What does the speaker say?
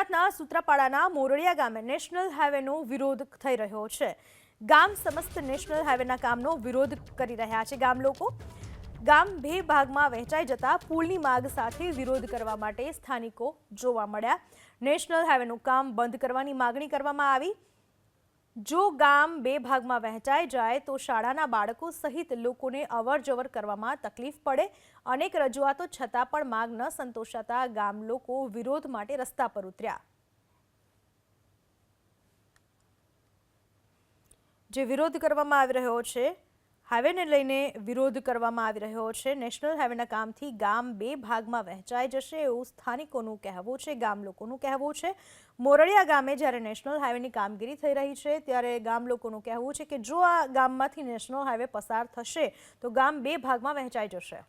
ગુજરાતના સૂત્રાપાડાના મોરડિયા ગામે નેશનલ હાઈવેનો વિરોધ થઈ રહ્યો છે। ગામ સમસ્ત નેશનલ હાઈવેના કામનો વિરોધ કરી રહ્યા છે। ગામ લોકો ગામ બે ભાગમાં વહેંચાઈ જતા પુલની માગ સાથે વિરોધ કરવા માટે સ્થાનિકો જોવા મળ્યા। નેશનલ હાઈવેનું કામ બંધ કરવાની માંગણી કરવામાં આવી। જો ગામ બે ભાગમાં વહેંચાઈ જાય તો શાળાના બાળકો સહિત લોકોને અવરજવર કરવામાં તકલીફ પડે। અનેક રજૂઆતો છતાં પણ માંગ ન સંતોષાતા ગામ લોકો વિરોધ માટે રસ્તા પર ઉતર્યા। જે વિરોધ કરવામાં આવી રહ્યો છે, હાઈવેને લઈને વિરોધ કરવામાં આવી રહ્યો છે। નેશનલ હાઈવેના કામથી ગામ બે ભાગમાં વહેંચાઈ જશે એવું સ્થાનિકોનું કહેવું છે, ગામ લોકોનું કહેવું છે। મોરડિયા ગામે જ્યારે નેશનલ હાઈવેની કામગીરી થઈ રહી છે ત્યારે ગામ લોકોનું કહેવું છે કે જો આ ગામમાંથી નેશનલ હાઈવે પસાર થશે તો ગામ બે ભાગમાં વહેંચાઈ જશે।